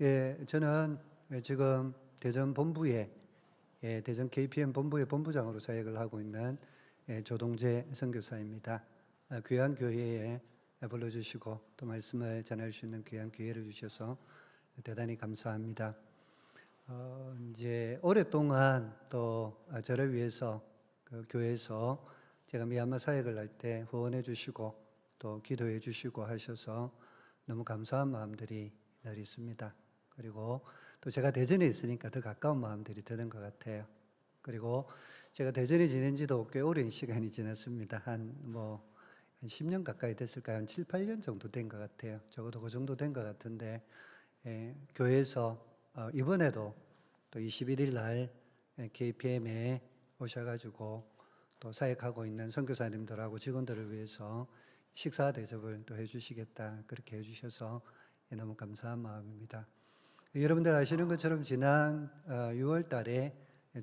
예, 저는 지금 대전 본부에 대전 KPM 본부의 본부장으로 사역을 하고 있는 조동재 선교사입니다. 귀한 교회에 불러주시고 또 말씀을 전할 수 있는 귀한 기회를 주셔서 대단히 감사합니다. 이제 오랫동안 또 저를 위해서 그 교회에서 제가 미얀마 사역을 할 때 후원해 주시고 또 기도해 주시고 하셔서 너무 감사한 마음들이 늘 있습니다. 그리고 또 제가 대전에 있으니까 더 가까운 마음들이 드는 것 같아요. 그리고 제가 대전에 지낸 지도 꽤 오랜 시간이 지났습니다. 한 10년 가까이 됐을까요? 한 7, 8년 정도 된 것 같아요. 적어도 그 정도 된 것 같은데 교회에서 이번에도 또 21일 날 KPM에 오셔가지고 또 사역하고 있는 선교사님들하고 직원들을 위해서 식사 대접을 또 해주시겠다 그렇게 해주셔서 너무 감사한 마음입니다. 여러분들 아시는 것처럼 지난 6월 달에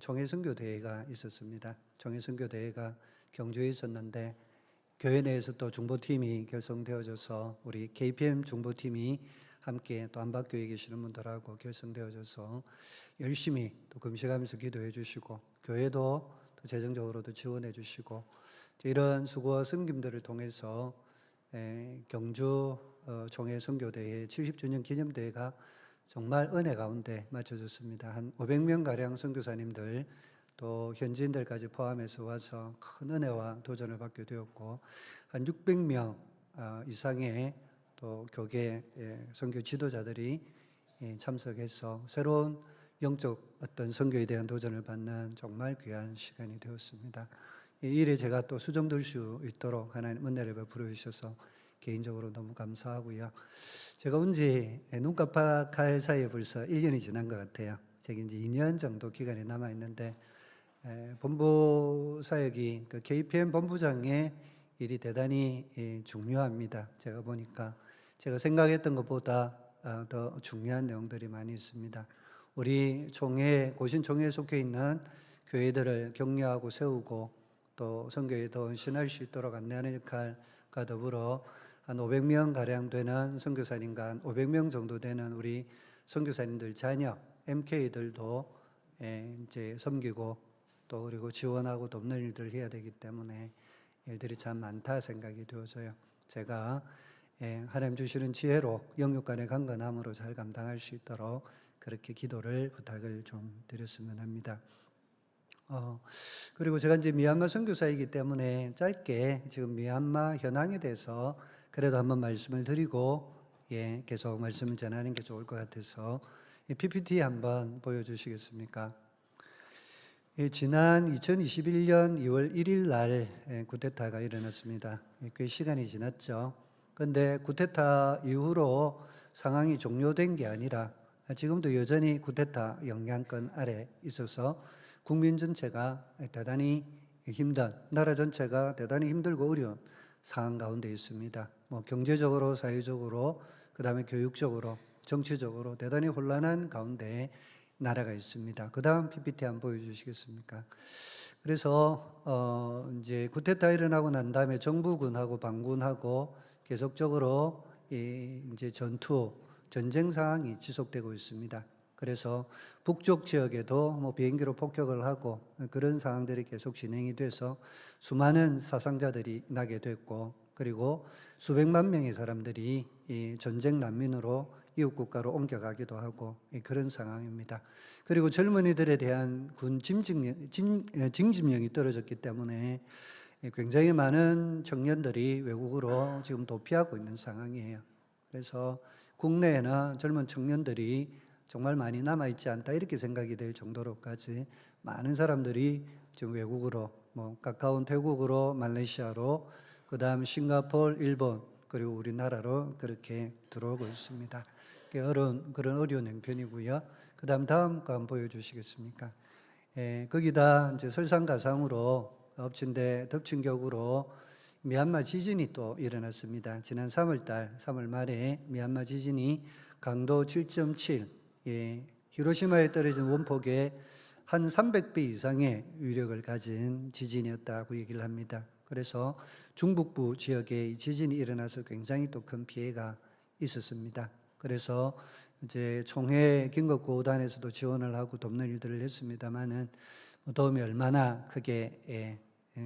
총회 선교 대회가 있었습니다. 총회 선교 대회가 경주에 있었는데 교회 내에서 또 중보팀이 결성되어져서 우리 KPM 중보팀이 함께 또 안박교회에 계시는 분들하고 결성되어져서 열심히 또 금식하면서 기도해 주시고 교회도 또 재정적으로도 지원해 주시고 이런 수고와 섬김들을 통해서 경주 총회 선교대회 70주년 기념대회가 정말 은혜 가운데 맞춰졌습니다. 한 500명 가량 선교사님들 또 현지인들까지 포함해서 와서 큰 은혜와 도전을 받게 되었고 한 600명 이상의 또 교계 선교 지도자들이 참석해서 새로운 영적 어떤 선교에 대한 도전을 받는 정말 귀한 시간이 되었습니다. 이 일에 제가 또 수정될 수 있도록 하나님 은혜를 베풀어 주셔서 개인적으로 너무 감사하고요. 제가 온 지 눈 깜빡할 사이에 벌써 1년이 지난 것 같아요. 제가 이제 2년 정도 기간이 남아 있는데 본부 사역이 그 KPM 본부장의 일이 대단히 중요합니다. 제가 보니까 제가 생각했던 것보다 더 중요한 내용들이 많이 있습니다. 우리 총회, 고신총회에 속해 있는 교회들을 격려하고 세우고 또 선교에 더 헌신할 수 있도록 안내하는 역할과 더불어 한 500명 가량 되는 선교사님과 한 500명 정도 되는 우리 선교사님들 자녀 MK들도 이제 섬기고 또 그리고 지원하고 돕는 일들을 해야 되기 때문에 일들이 참 많다 생각이 되어져요. 제가 하나님 주시는 지혜로 영육 간의 강건함으로 잘 감당할 수 있도록 그렇게 기도를 부탁을 좀 드렸으면 합니다. 그리고 제가 이제 미얀마 선교사이기 때문에 짧게 지금 미얀마 현황에 대해서 그래도 한번 말씀을 드리고 계속 말씀을 전하는 게 좋을 것 같아서 PPT 한번 보여주시겠습니까? 지난 2021년 2월 1일 날 쿠데타가 일어났습니다. 꽤 시간이 지났죠. 그런데 쿠데타 이후로 상황이 종료된 게 아니라 지금도 여전히 쿠데타 영향권 아래 있어서 국민 전체가 대단히 힘든, 나라 전체가 대단히 힘들고 어려운 상황 가운데 있습니다. 경제적으로, 사회적으로, 그 다음에 교육적으로, 정치적으로 대단히 혼란한 가운데 나라가 있습니다. 그 다음 PPT 한번 보여주시겠습니까? 그래서 이제 쿠데타 일어나고 난 다음에 정부군하고 반군하고 계속적으로 이제 전쟁 상황이 지속되고 있습니다. 그래서 북쪽 지역에도 비행기로 폭격을 하고 그런 상황들이 계속 진행이 돼서 수많은 사상자들이 나게 됐고 그리고 수백만 명의 사람들이 이 전쟁 난민으로 이웃 국가로 옮겨가기도 하고 그런 상황입니다. 그리고 젊은이들에 대한 군 징집령이 떨어졌기 때문에 굉장히 많은 청년들이 외국으로 지금 도피하고 있는 상황이에요. 그래서 국내에나 젊은 청년들이 정말 많이 남아있지 않다 이렇게 생각이 될 정도로까지 많은 사람들이 지금 외국으로 가까운 태국으로 말레이시아로 그 다음 싱가포르, 일본 그리고 우리나라로 그렇게 들어오고 있습니다. 그런 어려운 형편이고요. 그 다음 거 한번 보여주시겠습니까? 거기다 이제 설상가상으로 엎친 데 덮친 격으로 미얀마 지진이 또 일어났습니다. 지난 3월 말에 미얀마 지진이 강도 7.7, 히로시마에 떨어진 원폭의 한 300배 이상의 위력을 가진 지진이었다고 얘기를 합니다. 그래서 중북부 지역에 지진이 일어나서 굉장히 또 큰 피해가 있었습니다. 그래서 이제 총회 긴급구호단에서도 지원을 하고 돕는 일들을 했습니다만은 도움이 얼마나 크게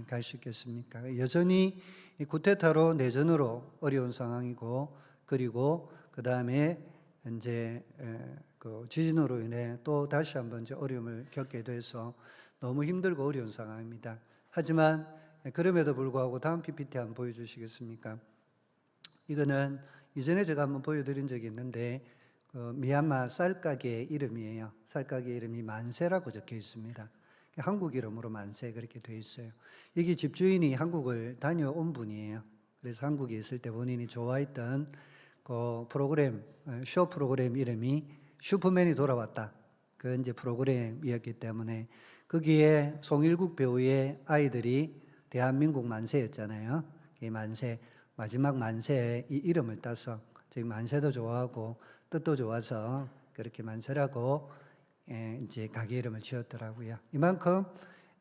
갈 수 있겠습니까? 여전히 이 쿠데타로 내전으로 어려운 상황이고, 그리고 그 다음에 이제 그 지진으로 인해 또 다시 한번 이제 어려움을 겪게 돼서 너무 힘들고 어려운 상황입니다. 하지만 그럼에도 불구하고 다음 PPT 한번 보여주시겠습니까? 이거는 이전에 제가 한번 보여드린 적이 있는데 그 미얀마 쌀가게의 이름이에요. 쌀가게 이름이 만세라고 적혀 있습니다. 한국 이름으로 만세 그렇게 되어 있어요. 여기 집주인이 한국을 다녀온 분이에요. 그래서 한국에 있을 때 본인이 좋아했던 그 프로그램, 쇼 프로그램 이름이 슈퍼맨이 돌아왔다. 그 이제 프로그램이었기 때문에 거기에 송일국 배우의 아이들이 대한민국 만세였잖아요. 이 만세, 마지막 만세의 이 이름을 따서 지금 만세도 좋아하고 뜻도 좋아서 그렇게 만세라고 이제 가게 이름을 지었더라고요. 이만큼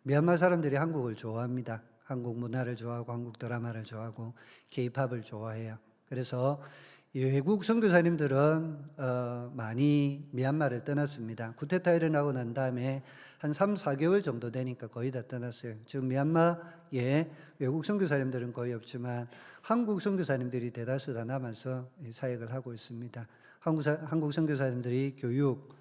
미얀마 사람들이 한국을 좋아합니다. 한국 문화를 좋아하고 한국 드라마를 좋아하고 K-팝을 좋아해요. 그래서 외국 선교사님들은 많이 미얀마를 떠났습니다. 쿠데타 일어나고 난 다음에 한 3, 4개월 정도 되니까 거의 다 떠났어요. 지금 미얀마에 외국 선교사님들은 거의 없지만 한국 선교사님들이 대다수 다 남아서 사역을 하고 있습니다. 한국 선교사님들이 교육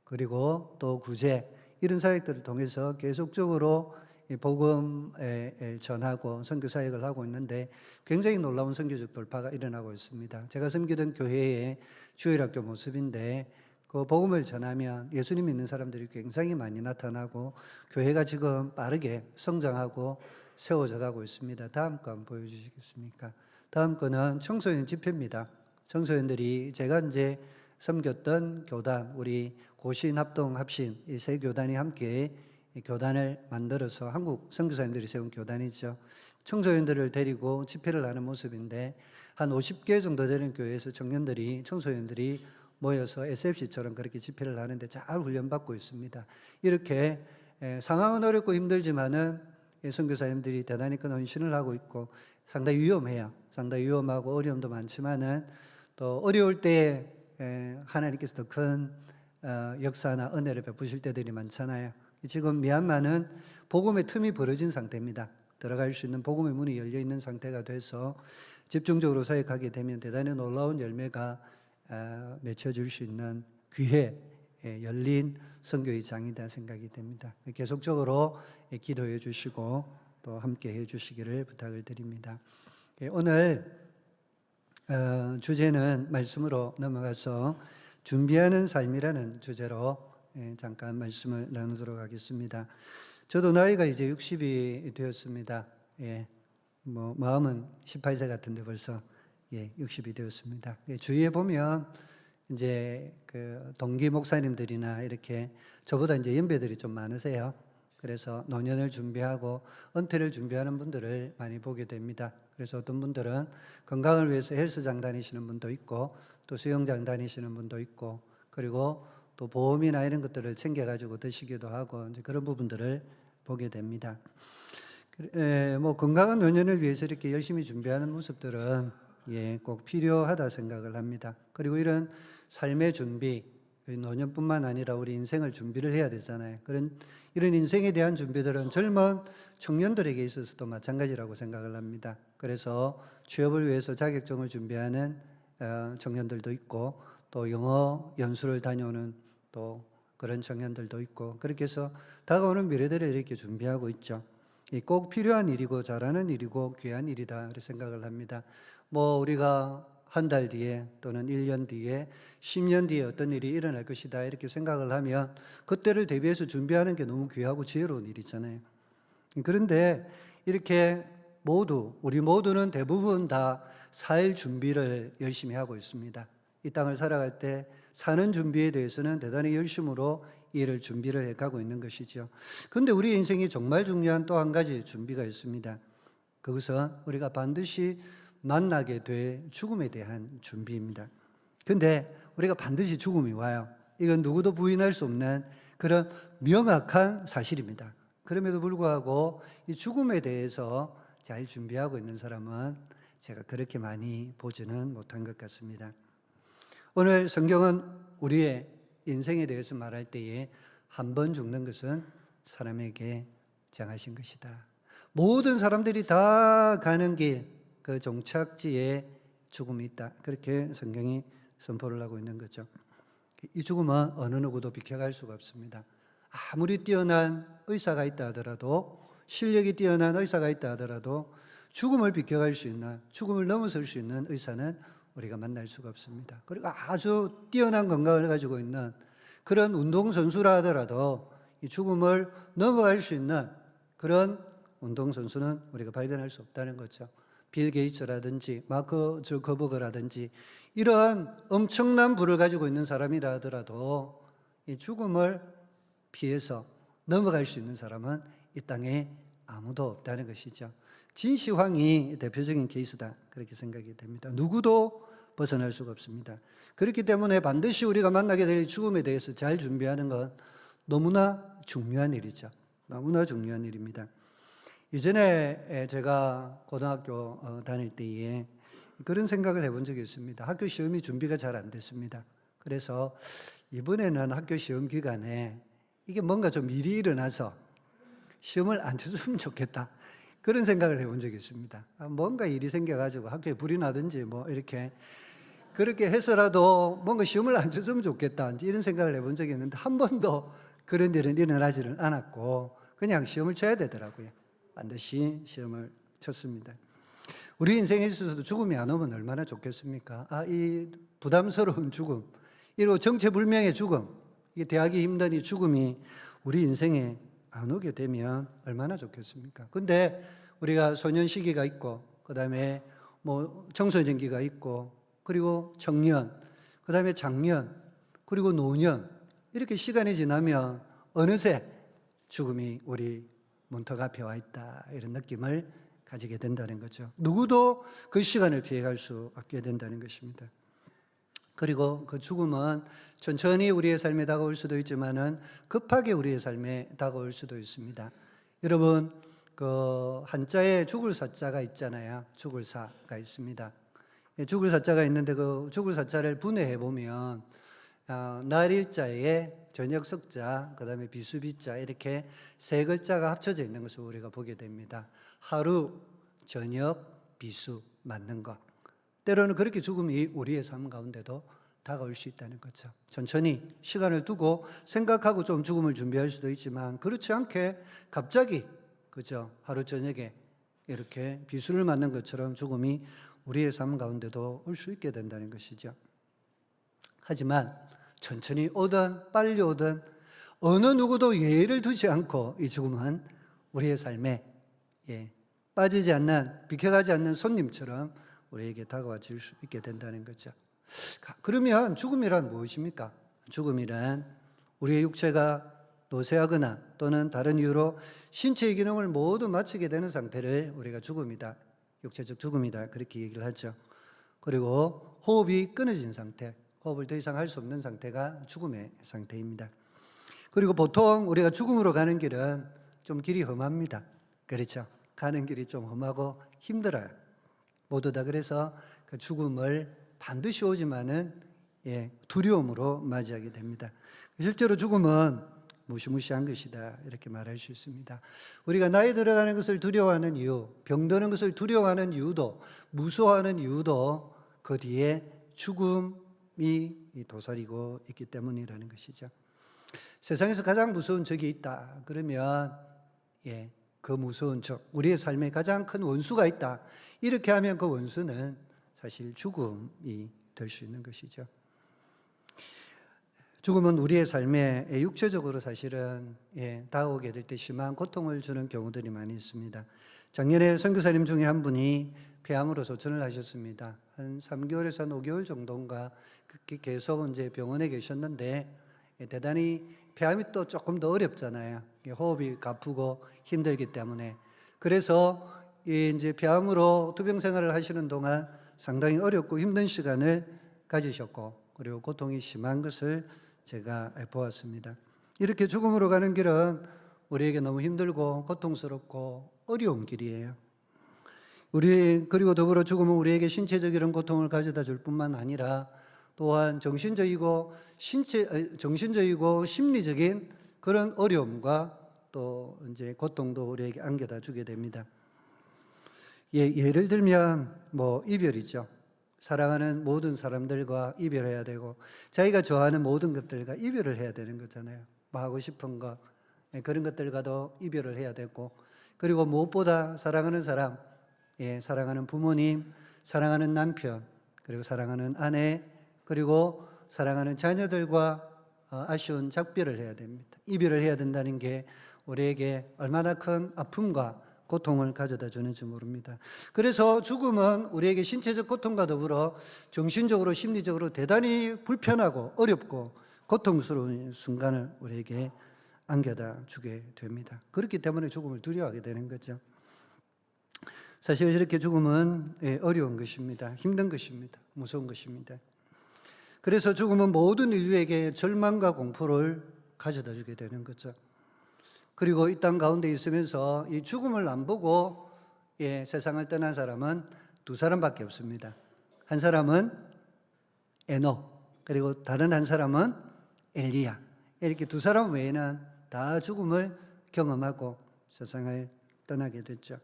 그리고 또 구제 이런 사역들을 통해서 계속적으로 복음을 전하고 선교 사역을 하고 있는데 굉장히 놀라운 선교적 돌파가 일어나고 있습니다. 제가 섬기던 교회의 주일학교 모습인데 그 복음을 전하면 예수님 믿는 사람들이 굉장히 많이 나타나고 교회가 지금 빠르게 성장하고 세워져 가고 있습니다. 다음 거 한번 보여주시겠습니까? 다음 거는 청소년 집회입니다. 청소년들이 제가 이제 섬겼던 교단, 우리 고신, 합동, 합신 이 세 교단이 함께 이 교단을 만들어서 한국 선교사님들이 세운 교단이죠. 청소년들을 데리고 집회를 하는 모습인데 한 50개 정도 되는 교회에서 청소년들이 모여서 SFC처럼 그렇게 집회를 하는데 잘 훈련받고 있습니다. 이렇게 상황은 어렵고 힘들지만은 선교사님들이 대단히 큰 헌신을 하고 있고 상당히 위험해요. 상당히 위험하고 어려움도 많지만은 또 어려울 때 하나님께서 더 큰 역사나 은혜를 베푸실 때들이 많잖아요. 지금 미얀마는 복음의 틈이 벌어진 상태입니다. 들어갈 수 있는 복음의 문이 열려 있는 상태가 돼서 집중적으로 사역하게 되면 대단히 놀라운 열매가 맺혀질 수 있는 귀해 열린 선교의 장이다 생각이 됩니다. 계속적으로 기도해 주시고 또 함께 해 주시기를 부탁을 드립니다. 오늘 주제는 말씀으로 넘어가서 준비하는 삶이라는 주제로 잠깐 말씀을 나누도록 하겠습니다. 저도 나이가 이제 60이 되었습니다. 마음은 18세 같은데 벌써 60이 되었습니다. 주위에 보면 이제 그 동기 목사님들이나 이렇게 저보다 이제 연배들이 좀 많으세요. 그래서 노년을 준비하고 은퇴를 준비하는 분들을 많이 보게 됩니다. 그래서 어떤 분들은 건강을 위해서 헬스장 다니시는 분도 있고 또 수영장 다니시는 분도 있고 그리고 또 보험이나 이런 것들을 챙겨가지고 드시기도 하고 이제 그런 부분들을 보게 됩니다. 뭐 건강한 노년을 위해서 이렇게 열심히 준비하는 모습들은 꼭 필요하다 생각을 합니다. 그리고 이런 삶의 준비, 노년뿐만 아니라 우리 인생을 준비를 해야 되잖아요. 이런 인생에 대한 준비들은 젊은 청년들에게 있어서도 마찬가지라고 생각을 합니다. 그래서 취업을 위해서 자격증을 준비하는 청년들도 있고 또 영어 연수를 다녀오는 또 그런 청년들도 있고 그렇게 해서 다가오는 미래들을 이렇게 준비하고 있죠. 꼭 필요한 일이고 잘하는 일이고 귀한 일이다 생각을 합니다. 뭐 우리가 한 달 뒤에 또는 1년 뒤에 10년 뒤에 어떤 일이 일어날 것이다 이렇게 생각을 하면 그때를 대비해서 준비하는 게 너무 귀하고 지혜로운 일이잖아요. 그런데 이렇게 우리 모두는 대부분 다 살 준비를 열심히 하고 있습니다. 이 땅을 살아갈 때 사는 준비에 대해서는 대단히 열심으로 이를 준비를 해가고 있는 것이죠. 그런데 우리 인생이 정말 중요한 또 한 가지 준비가 있습니다. 그것은 우리가 반드시 만나게 될 죽음에 대한 준비입니다. 그런데 우리가 반드시 죽음이 와요. 이건 누구도 부인할 수 없는 그런 명확한 사실입니다. 그럼에도 불구하고 이 죽음에 대해서 잘 준비하고 있는 사람은 제가 그렇게 많이 보지는 못한 것 같습니다. 오늘 성경은 우리의 인생에 대해서 말할 때에 한 번 죽는 것은 사람에게 정하신 것이다. 모든 사람들이 다 가는 길, 그 종착지에 죽음이 있다. 그렇게 성경이 선포를 하고 있는 거죠. 이 죽음은 어느 누구도 비켜갈 수가 없습니다. 아무리 뛰어난 의사가 있다 하더라도, 실력이 뛰어난 의사가 있다 하더라도 죽음을 비켜갈 수 있는, 죽음을 넘어설 수 있는 의사는 우리가 만날 수가 없습니다. 그리고 아주 뛰어난 건강을 가지고 있는 그런 운동선수라 하더라도 이 죽음을 넘어갈 수 있는 그런 운동선수는 우리가 발견할 수 없다는 거죠. 빌 게이츠라든지 마크 저커버그라든지 이런 엄청난 부를 가지고 있는 사람이라 하더라도 이 죽음을 피해서 넘어갈 수 있는 사람은 이 땅에 아무도 없다는 것이죠. 진시황이 대표적인 케이스다, 그렇게 생각이 됩니다. 누구도 벗어날 수가 없습니다. 그렇기 때문에 반드시 우리가 만나게 될 죽음에 대해서 잘 준비하는 건 너무나 중요한 일이죠. 너무나 중요한 일입니다. 이전에 제가 고등학교 다닐 때에 그런 생각을 해본 적이 있습니다. 학교 시험이 준비가 잘 안 됐습니다. 그래서 이번에는 학교 시험 기간에 이게 뭔가 좀 일이 일어나서 시험을 안 쳤으면 좋겠다, 그런 생각을 해본 적이 있습니다. 뭔가 일이 생겨가지고 학교에 불이 나든지 뭐 이렇게 그렇게 해서라도 뭔가 시험을 안 쳤으면 좋겠다, 이런 생각을 해본 적이 있는데 한 번도 그런 일은 일어나지를 않았고 그냥 시험을 쳐야 되더라고요. 반드시 시험을 쳤습니다. 우리 인생에 있어서도 죽음이 안 오면 얼마나 좋겠습니까? 이 부담스러운 죽음, 이런 정체불명의 죽음, 이게 대하기 힘든 이 죽음이 우리 인생에 안 오게 되면 얼마나 좋겠습니까? 근데 우리가 소년 시기가 있고, 그 다음에 뭐 청소년기가 있고, 그리고 청년, 그 다음에 장년, 그리고 노년, 이렇게 시간이 지나면 어느새 죽음이 우리 문턱 앞에 와 있다, 이런 느낌을 가지게 된다는 거죠. 누구도 그 시간을 피해갈 수 없게 된다는 것입니다. 그리고 그 죽음은 천천히 우리의 삶에 다가올 수도 있지만은 급하게 우리의 삶에 다가올 수도 있습니다. 여러분, 그 한자에 죽을 사자가 있잖아요. 죽을 사가 있습니다. 죽을 사자가 있는데 그 죽을 사자를 분해해 보면 날일자에 저녁 석자, 그 다음에 비수비자, 이렇게 세 글자가 합쳐져 있는 것을 우리가 보게 됩니다. 하루, 저녁, 비수, 맞는 것. 때로는 그렇게 죽음이 우리의 삶 가운데도 다가올 수 있다는 거죠. 천천히 시간을 두고 생각하고 좀 죽음을 준비할 수도 있지만 그렇지 않게 갑자기, 그죠? 하루 저녁에 이렇게 비수를 맞는 것처럼 죽음이 우리의 삶 가운데도 올 수 있게 된다는 것이죠. 하지만 천천히 오든 빨리 오든 어느 누구도 예의를 두지 않고 이 죽음은 우리의 삶에 빠지지 않는, 비켜가지 않는 손님처럼 우리에게 다가와 줄 수 있게 된다는 거죠. 그러면 죽음이란 무엇입니까? 죽음이란 우리의 육체가 노쇠하거나 또는 다른 이유로 신체의 기능을 모두 마치게 되는 상태를 우리가 죽음이다, 육체적 죽음이다, 그렇게 얘기를 하죠. 그리고 호흡이 끊어진 상태, 호흡을 더 이상 할 수 없는 상태가 죽음의 상태입니다. 그리고 보통 우리가 죽음으로 가는 길은 좀 길이 험합니다. 그렇죠? 가는 길이 좀 험하고 힘들어요. 모두 다. 그래서 그 죽음을 반드시 오지만은 두려움으로 맞이하게 됩니다. 실제로 죽음은 무시무시한 것이다, 이렇게 말할 수 있습니다. 우리가 나이 들어가는 것을 두려워하는 이유, 병드는 것을 두려워하는 이유도, 무서워하는 이유도 그 뒤에 죽음이 도사리고 있기 때문이라는 것이죠. 세상에서 가장 무서운 적이 있다 그러면 그 무서운 적, 우리의 삶에 가장 큰 원수가 있다, 이렇게 하면 그 원수는 사실 죽음이 될 수 있는 것이죠. 죽음은 우리의 삶에 육체적으로 사실은 다가오게 될 때 심한 고통을 주는 경우들이 많이 있습니다. 작년에 선교사님 중에 한 분이 폐암으로 소천을 하셨습니다. 한 3개월에서 한 5개월 정도인가 계속 이제 병원에 계셨는데 대단히 폐암이 또 조금 더 어렵잖아요. 호흡이 가쁘고 힘들기 때문에. 그래서 이제 폐암으로 투병 생활을 하시는 동안 상당히 어렵고 힘든 시간을 가지셨고, 그리고 고통이 심한 것을 제가 보았습니다. 이렇게 죽음으로 가는 길은 우리에게 너무 힘들고 고통스럽고 어려운 길이에요. 그리고 더불어 죽음은 우리에게 신체적 이런 고통을 가져다 줄 뿐만 아니라 또한 정신적이고 심리적인 그런 어려움과 또 이제 고통도 우리에게 안겨다 주게 됩니다. 예를 들면 이별이죠. 사랑하는 모든 사람들과 이별해야 되고 자기가 좋아하는 모든 것들과 이별을 해야 되는 거잖아요. 하고 싶은 거 그런 것들과도 이별을 해야 되고, 그리고 무엇보다 사랑하는 사람, 사랑하는 부모님, 사랑하는 남편, 그리고 사랑하는 아내, 그리고 사랑하는 자녀들과 아쉬운 작별을 해야 됩니다. 이별을 해야 된다는 게 우리에게 얼마나 큰 아픔과 고통을 가져다 주는지 모릅니다. 그래서 죽음은 우리에게 신체적 고통과 더불어 정신적으로 심리적으로 대단히 불편하고 어렵고 고통스러운 순간을 우리에게 안겨다 주게 됩니다. 그렇기 때문에 죽음을 두려워하게 되는 거죠. 사실 이렇게 죽음은 어려운 것입니다. 힘든 것입니다. 무서운 것입니다. 그래서 죽음은 모든 인류에게 절망과 공포를 가져다 주게 되는 거죠. 그리고 이 땅 가운데 있으면서 이 죽음을 안 보고 세상을 떠난 사람은 두 사람밖에 없습니다. 한 사람은 에녹, 그리고 다른 한 사람은 엘리야. 이렇게 두 사람 외에는 다 죽음을 경험하고 세상을 떠나게 됐죠.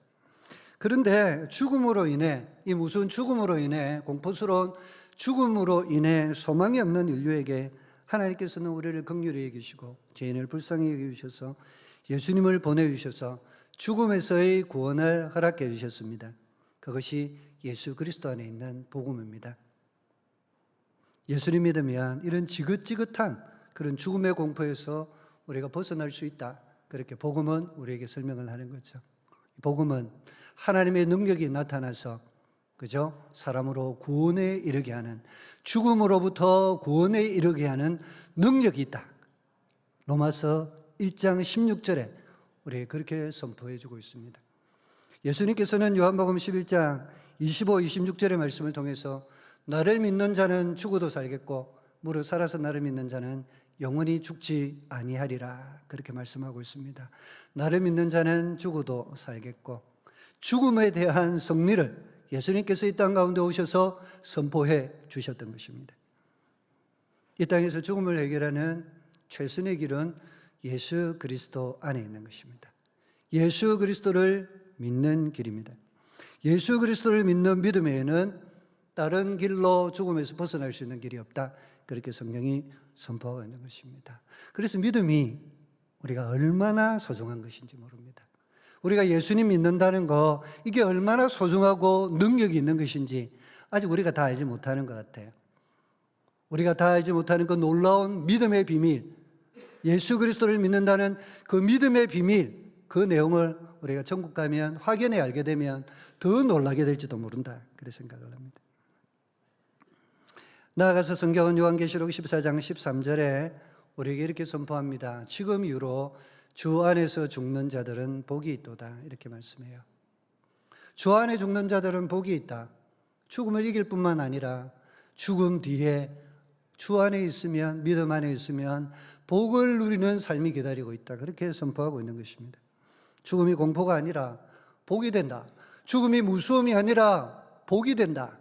그런데 죽음으로 인해, 이 무서운 죽음으로 인해, 공포스러운 죽음으로 인해 소망이 없는 인류에게 하나님께서는 우리를 긍휼히 여기시고 죄인을 불쌍히 여기셔서 예수님을 보내주셔서 죽음에서의 구원을 허락해 주셨습니다. 그것이 예수 그리스도 안에 있는 복음입니다. 예수님 믿으면 이런 지긋지긋한 그런 죽음의 공포에서 우리가 벗어날 수 있다. 그렇게 복음은 우리에게 설명을 하는 거죠. 복음은 하나님의 능력이 나타나서 그죠? 사람으로 구원에 이르게 하는, 죽음으로부터 구원에 이르게 하는 능력이 있다. 로마서 1장 16절에 우리에게 그렇게 선포해 주고 있습니다. 예수님께서는 요한복음 11장 25, 26절의 말씀을 통해서 나를 믿는 자는 죽어도 살겠고 무릇 살아서 나를 믿는 자는 영원히 죽지 아니하리라, 그렇게 말씀하고 있습니다. 나를 믿는 자는 죽어도 살겠고, 죽음에 대한 승리를 예수님께서 이 땅 가운데 오셔서 선포해 주셨던 것입니다. 이 땅에서 죽음을 해결하는 최선의 길은 예수 그리스도 안에 있는 것입니다. 예수 그리스도를 믿는 길입니다. 예수 그리스도를 믿는 믿음 외에는 다른 길로 죽음에서 벗어날 수 있는 길이 없다. 그렇게 성경이 선포하고 있는 것입니다. 그래서 믿음이 우리가 얼마나 소중한 것인지 모릅니다. 우리가 예수님 믿는다는 거, 이게 얼마나 소중하고 능력이 있는 것인지 아직 우리가 다 알지 못하는 것 같아요. 우리가 다 알지 못하는 그 놀라운 믿음의 비밀, 예수 그리스도를 믿는다는 그 믿음의 비밀, 그 내용을 우리가 천국 가면 확연히 알게 되면 더 놀라게 될지도 모른다, 그렇게 생각을 합니다. 나아가서 성경은 요한계시록 14장 13절에 우리에게 이렇게 선포합니다. 지금 이후로 주 안에서 죽는 자들은 복이 있도다, 이렇게 말씀해요. 주 안에 죽는 자들은 복이 있다. 죽음을 이길 뿐만 아니라 죽음 뒤에 주 안에 있으면, 믿음 안에 있으면 복을 누리는 삶이 기다리고 있다, 그렇게 선포하고 있는 것입니다. 죽음이 공포가 아니라 복이 된다. 죽음이 무서움이 아니라 복이 된다.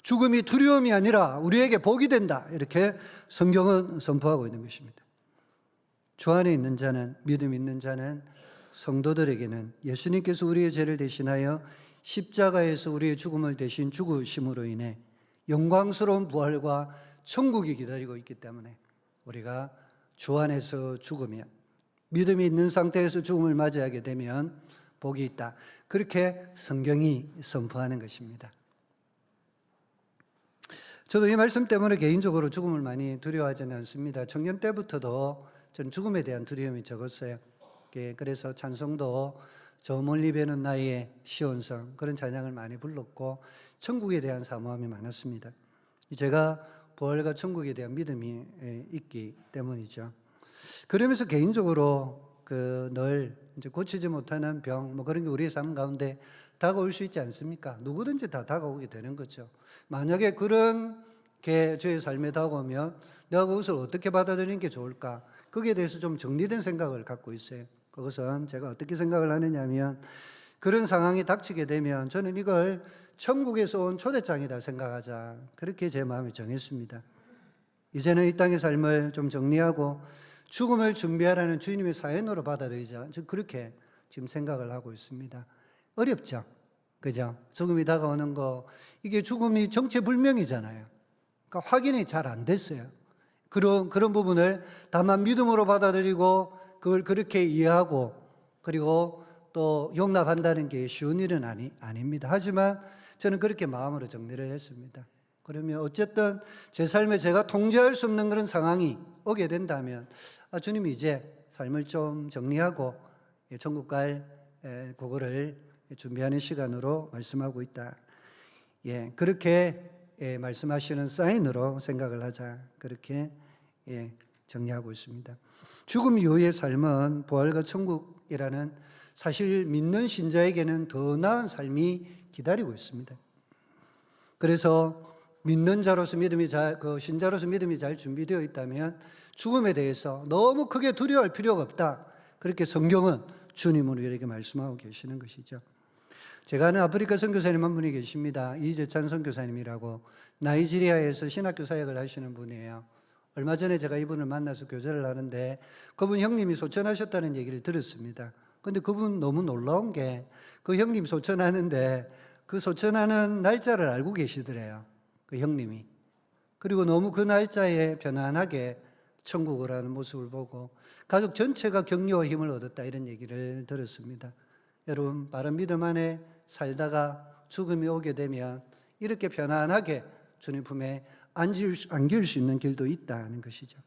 죽음이 두려움이 아니라 우리에게 복이 된다, 이렇게 성경은 선포하고 있는 것입니다. 주 안에 있는 자는, 믿음 있는 자는, 성도들에게는 예수님께서 우리의 죄를 대신하여 십자가에서 우리의 죽음을 대신 죽으심으로 인해 영광스러운 부활과 천국이 기다리고 있기 때문에 우리가 주 안에서 죽으면, 믿음이 있는 상태에서 죽음을 맞이하게 되면 복이 있다, 그렇게 성경이 선포하는 것입니다. 저도 이 말씀 때문에 개인적으로 죽음을 많이 두려워하지는 않습니다. 청년 때부터도 저는 죽음에 대한 두려움이 적었어요. 그래서 찬송도 저 멀리 배는 나의 시온성, 그런 찬양을 많이 불렀고 천국에 대한 사모함이 많았습니다. 제가 부활과 천국에 대한 믿음이 있기 때문이죠. 그러면서 개인적으로 늘 이제 고치지 못하는 병, 그런 게 우리의 삶 가운데 다가올 수 있지 않습니까? 누구든지 다 다가오게 되는 거죠. 만약에 그런 게 저의 삶에 다가오면 내가 그것을 어떻게 받아들이는 게 좋을까? 거기에 대해서 좀 정리된 생각을 갖고 있어요. 그것은 제가 어떻게 생각을 하느냐 하면, 그런 상황이 닥치게 되면 저는 이걸 천국에서 온 초대장이다 생각하자. 그렇게 제 마음에 정했습니다. 이제는 이 땅의 삶을 좀 정리하고 죽음을 준비하라는 주님의 사연으로 받아들이자. 저 그렇게 지금 생각을 하고 있습니다. 어렵죠? 그죠? 죽음이 다가오는 거, 이게 죽음이 정체불명이잖아요. 그러니까 확인이 잘 안 됐어요. 그런 부분을 다만 믿음으로 받아들이고 그걸 그렇게 이해하고 그리고 또 용납한다는 게 쉬운 일은 아닙니다. 하지만 저는 그렇게 마음으로 정리를 했습니다. 그러면 어쨌든 제 삶에 제가 통제할 수 없는 그런 상황이 오게 된다면 주님이 이제 삶을 좀 정리하고 천국 갈 그거를 준비하는 시간으로 말씀하고 있다. 그렇게 말씀하시는 사인으로 생각을 하자. 그렇게 정리하고 있습니다. 죽음 이후의 삶은 부활과 천국이라는 사실 믿는 신자에게는 더 나은 삶이 기다리고 있습니다. 그래서 믿는 자로서 신자로서 믿음이 잘 준비되어 있다면 죽음에 대해서 너무 크게 두려워할 필요가 없다. 그렇게 성경은 주님으로 이렇게 말씀하고 계시는 것이죠. 제가 아는 아프리카 선교사님 한 분이 계십니다. 이재찬 선교사님이라고 나이지리아에서 신학교 사역을 하시는 분이에요. 얼마 전에 제가 이분을 만나서 교제를 하는데 그분 형님이 소천하셨다는 얘기를 들었습니다. 근데 그분 너무 놀라운 게 그 형님 소천하는데 그 소천하는 날짜를 알고 계시더래요. 그 형님이. 그리고 너무 그 날짜에 편안하게 천국을 하는 모습을 보고 가족 전체가 격려와 힘을 얻었다 이런 얘기를 들었습니다. 여러분 바른 믿음 안에 살다가 죽음이 오게 되면 이렇게 편안하게 주님 품에 안길 수 있는 길도 있다는 것이죠.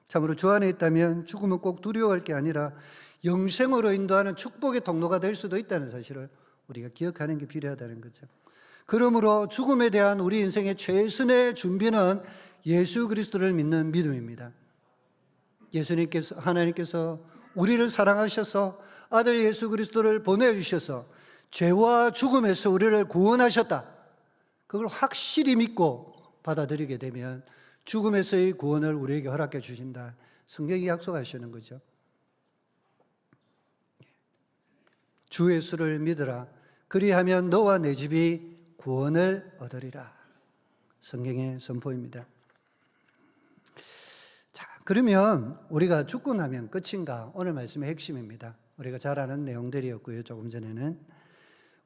참으로 주 안에 있다면 죽음은 꼭 두려워할 게 아니라 영생으로 인도하는 축복의 통로가 될 수도 있다는 사실을 우리가 기억하는 게 필요하다는 거죠. 그러므로 죽음에 대한 우리 인생의 최선의 준비는 예수 그리스도를 믿는 믿음입니다. 하나님께서 우리를 사랑하셔서 아들 예수 그리스도를 보내주셔서 죄와 죽음에서 우리를 구원하셨다. 그걸 확실히 믿고 받아들이게 되면 죽음에서의 구원을 우리에게 허락해 주신다. 성경이 약속하시는 거죠. 주 예수를 믿으라. 그리하면 너와 내 집이 구원을 얻으리라. 성경의 선포입니다. 자, 그러면 우리가 죽고 나면 끝인가? 오늘 말씀의 핵심입니다. 우리가 잘 아는 내용들이었고요. 조금 전에는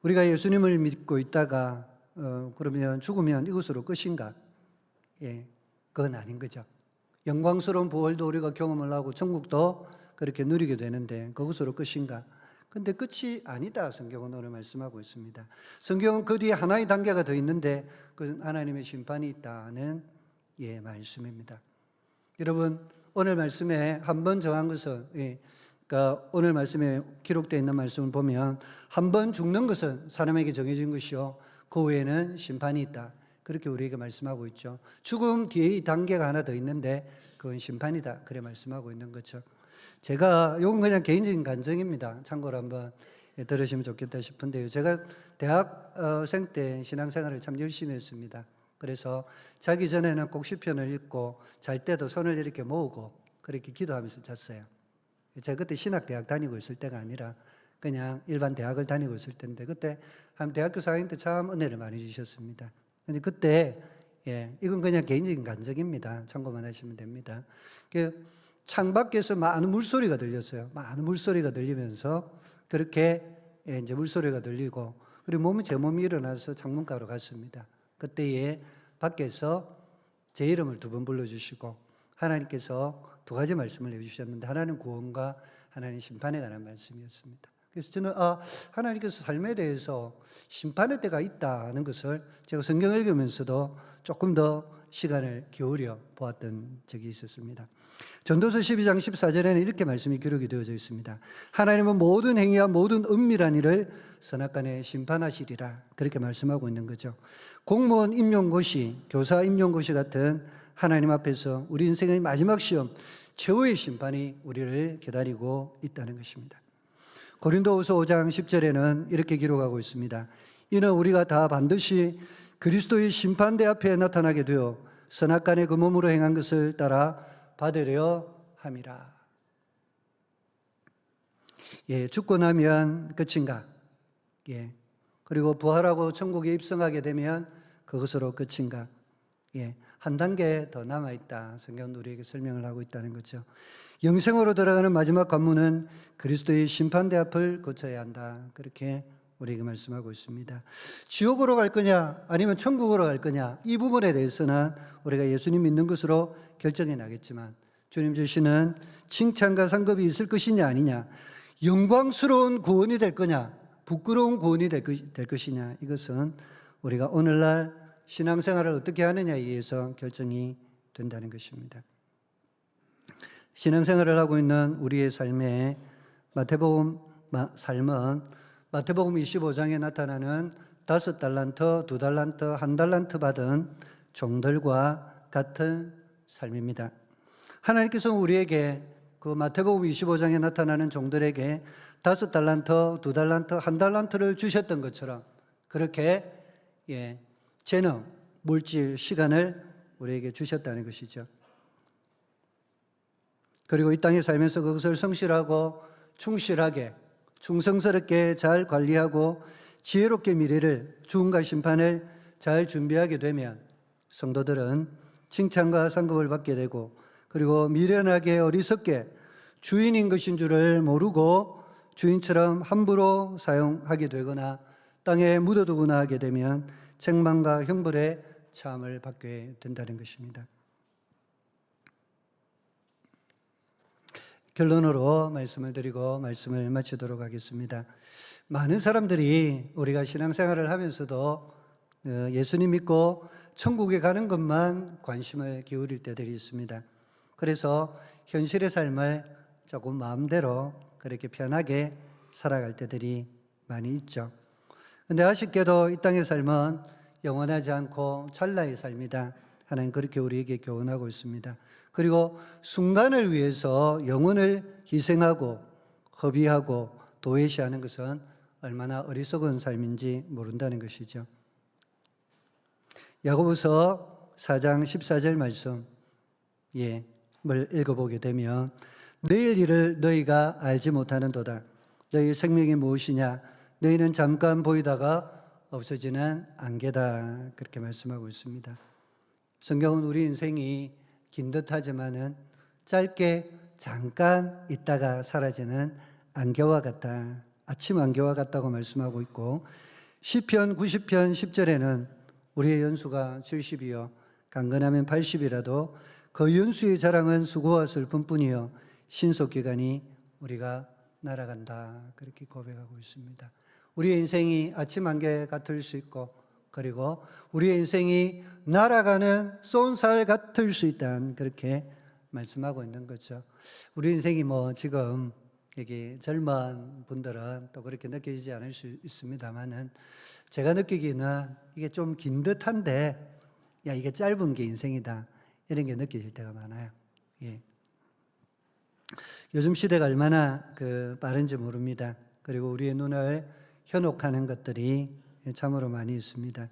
우리가 예수님을 믿고 있다가 그러면 죽으면 이것으로 끝인가? 그건 아닌 거죠. 영광스러운 부활도 우리가 경험을 하고 천국도 그렇게 누리게 되는데 그것으로 끝인가? 근데 끝이 아니다. 성경은 오늘 말씀하고 있습니다. 성경은 그 뒤에 하나의 단계가 더 있는데 그것은 하나님의 심판이 있다는 말씀입니다. 여러분 오늘 말씀에 한 번 정한 것은 그러니까 오늘 말씀에 기록되어 있는 말씀을 보면 한 번 죽는 것은 사람에게 정해진 것이요 그 후에는 심판이 있다. 그렇게 우리에게 말씀하고 있죠. 죽음 뒤에 이 단계가 하나 더 있는데 그건 심판이다. 그래 말씀하고 있는 거죠. 제가 이건 그냥 개인적인 간증입니다. 참고로 한번 들으시면 좋겠다 싶은데요. 제가 대학생 때 신앙생활을 참 열심히 했습니다. 그래서 자기 전에는 꼭 시편을 읽고 잘 때도 손을 이렇게 모으고 그렇게 기도하면서 잤어요. 제가 그때 신학대학 다니고 있을 때가 아니라 그냥 일반 대학을 다니고 있을 때인데 그때 한 대학교 4학년 때 참 은혜를 많이 주셨습니다. 근데 그때 이건 그냥 개인적인 간증입니다. 참고만 하시면 됩니다. 창밖에서 많은 물소리가 들렸어요. 많은 물소리가 들리면서 그렇게 이제 물소리가 들리고 그리고 제 몸이 일어나서 창문가로 갔습니다. 그때에 밖에서 제 이름을 2번 불러주시고 하나님께서 2가지 말씀을 해주셨는데 하나는 구원과 하나는 심판에 관한 말씀이었습니다. 그래서 저는 하나님께서 삶에 대해서 심판의 때가 있다는 것을 제가 성경을 읽으면서도 조금 더 시간을 기울여 보았던 적이 있었습니다. 전도서 12장 14절에는 이렇게 말씀이 기록이 되어져 있습니다. 하나님은 모든 행위와 모든 은밀한 일을 선악간에 심판하시리라. 그렇게 말씀하고 있는 거죠. 공무원 임용고시, 교사 임용고시 같은 하나님 앞에서 우리 인생의 마지막 시험, 최후의 심판이 우리를 기다리고 있다는 것입니다. 고린도후서 5장 10절에는 이렇게 기록하고 있습니다. 이는 우리가 다 반드시 그리스도의 심판대 앞에 나타나게 되어 선악간의 그 몸으로 행한 것을 따라 받으려 함이라. 죽고 나면 끝인가? 예. 그리고 부활하고 천국에 입성하게 되면 그것으로 끝인가? 예. 한 단계 더 남아있다. 성경은 우리에게 설명을 하고 있다는 거죠. 영생으로 들어가는 마지막 관문은 그리스도의 심판대 앞을 거쳐야 한다. 그렇게 우리에게 말씀하고 있습니다. 지옥으로 갈 거냐 아니면 천국으로 갈 거냐, 이 부분에 대해서는 우리가 예수님 믿는 것으로 결정해 나겠지만, 주님 주시는 칭찬과 상급이 있을 것이냐 아니냐, 영광스러운 구원이 될 거냐 부끄러운 구원이 될 것이냐, 이것은 우리가 오늘날 신앙생활을 어떻게 하느냐에 의해서 결정이 된다는 것입니다. 신앙생활을 하고 있는 우리의 삶의 삶은 마태복음 25장에 나타나는 5달란트, 2달란트, 1달란트 받은 종들과 같은 삶입니다. 하나님께서 우리에게 그 마태복음 25장에 나타나는 종들에게 5달란트, 2달란트, 1달란트를 주셨던 것처럼 그렇게 재능, 물질, 시간을 우리에게 주셨다는 것이죠. 그리고 이 땅에 살면서 그것을 성실하고 충실하게 충성스럽게 잘 관리하고 지혜롭게 미래를, 죽음과 심판을 잘 준비하게 되면 성도들은 칭찬과 상급을 받게 되고, 그리고 미련하게 어리석게 주인인 것인 줄을 모르고 주인처럼 함부로 사용하게 되거나 땅에 묻어두거나 하게 되면 책망과 형벌의 참을 받게 된다는 것입니다. 결론으로 말씀을 드리고 말씀을 마치도록 하겠습니다. 많은 사람들이 우리가 신앙생활을 하면서도 예수님 믿고 천국에 가는 것만 관심을 기울일 때들이 있습니다. 그래서 현실의 삶을 조금 마음대로 그렇게 편하게 살아갈 때들이 많이 있죠. 그런데 아쉽게도 이 땅의 삶은 영원하지 않고 찰나의 삶이다. 하나님 그렇게 우리에게 교훈하고 있습니다. 그리고 순간을 위해서 영혼을 희생하고 허비하고 도외시하는 것은 얼마나 어리석은 삶인지 모른다는 것이죠. 야고보서 4장 14절 말씀 을 읽어보게 되면, 내일 일을 너희가 알지 못하는도다. 너희 생명이 무엇이냐? 너희는 잠깐 보이다가 없어지는 안개다. 그렇게 말씀하고 있습니다. 성경은 우리 인생이 긴 듯하지만은 짧게 잠깐 있다가 사라지는 안개와 같다. 아침 안개와 같다고 말씀하고 있고, 시편 90편 10절에는 우리의 연수가 70이요 강건하면 80이라도 그 연수의 자랑은 수고와 슬픔뿐이요 신속기간이 우리가 날아간다. 그렇게 고백하고 있습니다. 우리의 인생이 아침 안개 같을 수 있고, 그리고 우리의 인생이 날아가는 쏜살 같을 수 있다는 그렇게 말씀하고 있는 거죠. 우리 인생이 지금 여기 젊은 분들은 또 그렇게 느껴지지 않을 수 있습니다만은, 제가 느끼기는 이게 좀 긴 듯한데 이게 짧은 게 인생이다, 이런 게 느껴질 때가 많아요. 요즘 시대가 얼마나 빠른지 모릅니다. 그리고 우리의 눈을 현혹하는 것들이 참으로 많이 있습니다.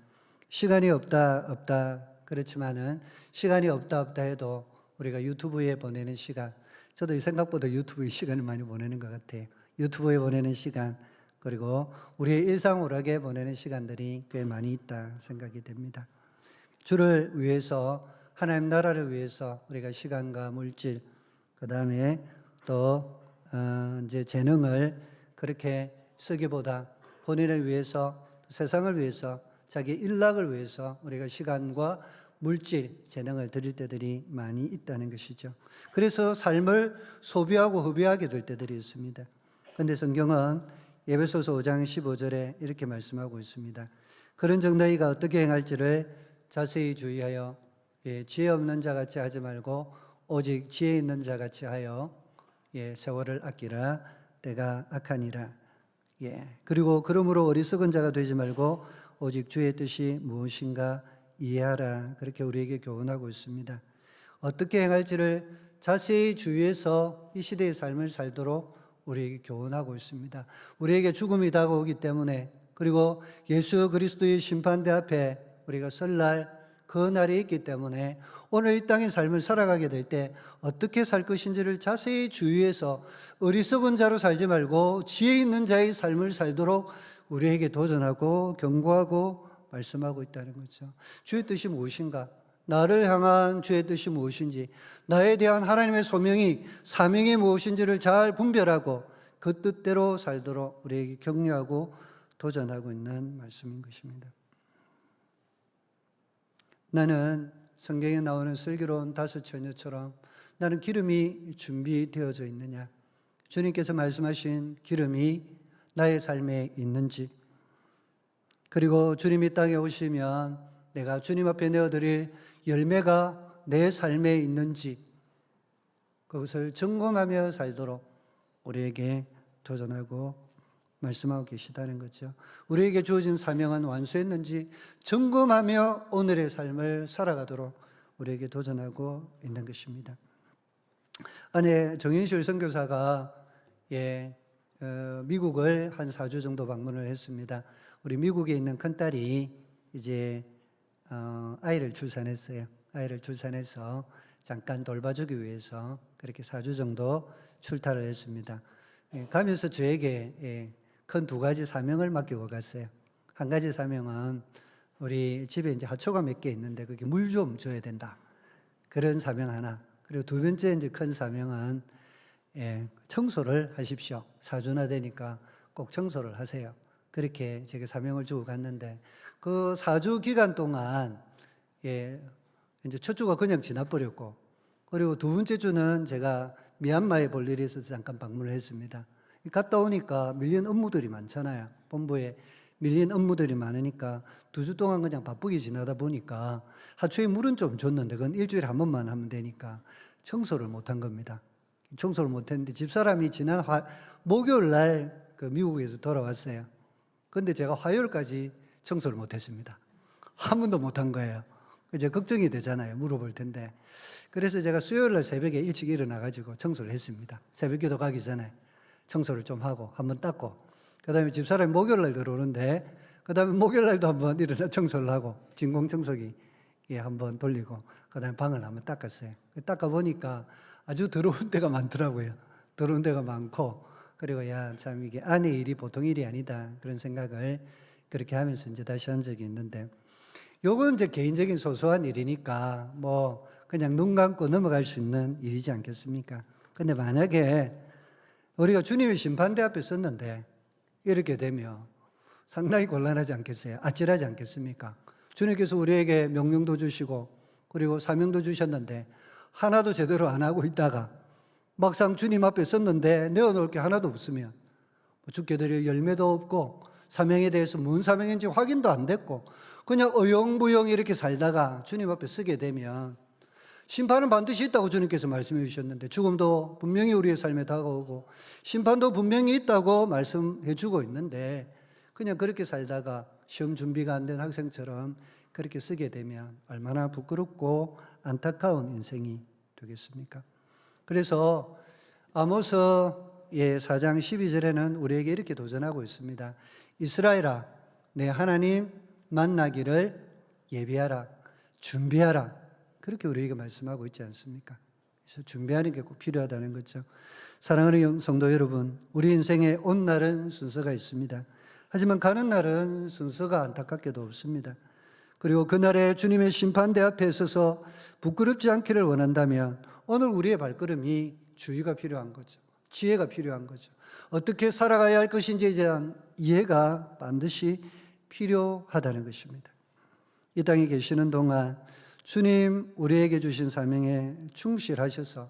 시간이 없다 그렇지만은 시간이 없다 해도 우리가 유튜브에 보내는 시간, 저도 이 생각보다 유튜브에 시간을 많이 보내는 것 같아요. 유튜브에 보내는 시간, 그리고 우리의 일상오락에 보내는 시간들이 꽤 많이 있다 생각이 됩니다. 주를 위해서, 하나님 나라를 위해서 우리가 시간과 물질, 그 다음에 또 이제 재능을 그렇게 쓰기보다 본인을 위해서, 세상을 위해서, 자기 일락을 위해서 우리가 시간과 물질, 재능을 드릴 때들이 많이 있다는 것이죠. 그래서 삶을 소비하고 허비하게 될 때들이 있습니다. 그런데 성경은 에베소서 5장 15절에 이렇게 말씀하고 있습니다. 그런즉 너희가 어떻게 행할지를 자세히 주의하여 지혜 없는 자같이 하지 말고 오직 지혜 있는 자같이 하여 세월을 아끼라. 때가 악하니라. 그리고 그러므로 어리석은 자가 되지 말고 오직 주의 뜻이 무엇인가 이해하라. 그렇게 우리에게 교훈하고 있습니다. 어떻게 행할지를 자세히 주의해서 이 시대의 삶을 살도록 우리에게 교훈하고 있습니다. 우리에게 죽음이 다가오기 때문에, 그리고 예수 그리스도의 심판대 앞에 우리가 설 날, 그 날이 있기 때문에 오늘 이 땅의 삶을 살아가게 될 때 어떻게 살 것인지를 자세히 주의해서 어리석은 자로 살지 말고 지혜 있는 자의 삶을 살도록 우리에게 도전하고 경고하고 말씀하고 있다는 거죠. 주의 뜻이 무엇인가? 나를 향한 주의 뜻이 무엇인지, 나에 대한 하나님의 소명이, 사명이 무엇인지를 잘 분별하고 그 뜻대로 살도록 우리에게 격려하고 도전하고 있는 말씀인 것입니다. 나는 성경에 나오는 슬기로운 다섯 처녀처럼 나는 기름이 준비되어져 있느냐? 주님께서 말씀하신 기름이 나의 삶에 있는지, 그리고 주님이 땅에 오시면 내가 주님 앞에 내어드릴 열매가 내 삶에 있는지, 그것을 점검하며 살도록 우리에게 도전하고 말씀하고 계시다는 거죠. 우리에게 주어진 사명은 완수했는지 점검하며 오늘의 삶을 살아가도록 우리에게 도전하고 있는 것입니다. 아내 정인실 선교사가 미국을 한 4주 정도 방문을 했습니다. 우리 미국에 있는 큰딸이 이제 아이를 출산했어요. 아이를 출산해서 잠깐 돌봐주기 위해서 그렇게 4주 정도 출타를 했습니다. 가면서 저에게 큰 두 가지 사명을 맡기고 갔어요. 한 가지 사명은 우리 집에 이제 하초가 몇 개 있는데 그게 물 좀 줘야 된다. 그런 사명 하나. 그리고 두 번째 이제 큰 사명은 청소를 하십시오. 4주나 되니까 꼭 청소를 하세요. 그렇게 제가 사명을 주고 갔는데 그 4주 기간 동안 이제 첫 주가 그냥 지나버렸고, 그리고 두 번째 주는 제가 미얀마에 볼 일이 있어서 잠깐 방문을 했습니다. 갔다 오니까 밀린 업무들이 많잖아요. 본부에 밀린 업무들이 많으니까 2주 동안 그냥 바쁘게 지나다 보니까 하초에 물은 좀 줬는데 그건 일주일에 한 번만 하면 되니까 청소를 못한 겁니다. 청소를 못했는데 집사람이 지난 목요일 날 그 미국에서 돌아왔어요. 그런데 제가 화요일까지 청소를 못했습니다. 한 번도 못한 거예요. 이제 걱정이 되잖아요. 물어볼 텐데. 그래서 제가 수요일 날 새벽에 일찍 일어나가지고 청소를 했습니다. 새벽기도 가기 전에 청소를 좀 하고 한번 닦고, 그 다음에 집사람이 목요일 날 들어오는데 그 다음에 목요일 날도 한번 일어나 청소를 하고 진공청소기 한번 돌리고 그 다음에 방을 한번 닦았어요. 닦아보니까 아주 더러운 데가 많더라고요. 더러운 데가 많고, 그리고 참 이게 아내의 일이 보통 일이 아니다 그런 생각을 그렇게 하면서 이제 다시 한 적이 있는데, 요건 이제 개인적인 소소한 일이니까 뭐 그냥 눈 감고 넘어갈 수 있는 일이지 않겠습니까? 근데 만약에 우리가 주님의 심판대 앞에 섰는데 이렇게 되면 상당히 곤란하지 않겠어요? 아찔하지 않겠습니까? 주님께서 우리에게 명령도 주시고 그리고 사명도 주셨는데 하나도 제대로 안 하고 있다가 막상 주님 앞에 섰는데 내어놓을 게 하나도 없으면 주께 드릴 열매도 없고 사명에 대해서 무슨 사명인지 확인도 안 됐고 그냥 어영부영 이렇게 살다가 주님 앞에 서게 되면 심판은 반드시 있다고 주님께서 말씀해 주셨는데, 죽음도 분명히 우리의 삶에 다가오고 심판도 분명히 있다고 말씀해 주고 있는데 그냥 그렇게 살다가 시험 준비가 안 된 학생처럼 그렇게 쓰게 되면 얼마나 부끄럽고 안타까운 인생이 되겠습니까? 그래서 아모스 4장 12절에는 우리에게 이렇게 도전하고 있습니다. 이스라엘아, 내 하나님 만나기를 예비하라, 준비하라. 그렇게 우리에게 말씀하고 있지 않습니까? 그래서 준비하는 게 꼭 필요하다는 거죠. 사랑하는 성도 여러분, 우리 인생에 온 날은 순서가 있습니다. 하지만 가는 날은 순서가 안타깝게도 없습니다. 그리고 그날에 주님의 심판대 앞에 서서 부끄럽지 않기를 원한다면 오늘 우리의 발걸음이 주의가 필요한 거죠. 지혜가 필요한 거죠. 어떻게 살아가야 할 것인지에 대한 이해가 반드시 필요하다는 것입니다. 이 땅에 계시는 동안 주님 우리에게 주신 사명에 충실하셔서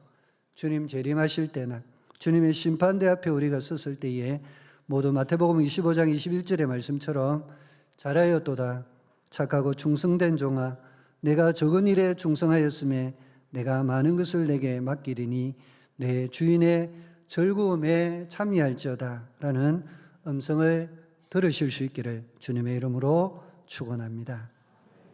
주님 재림하실 때나 주님의 심판대 앞에 우리가 섰을 때에 모두 마태복음 25장 21절의 말씀처럼 잘하였도다 착하고 충성된 종아 내가 적은 일에 충성하였음에 내가 많은 것을 내게 맡기리니 내 주인의 즐거움에 참여할지어다 라는 음성을 들으실 수 있기를 주님의 이름으로 축원합니다.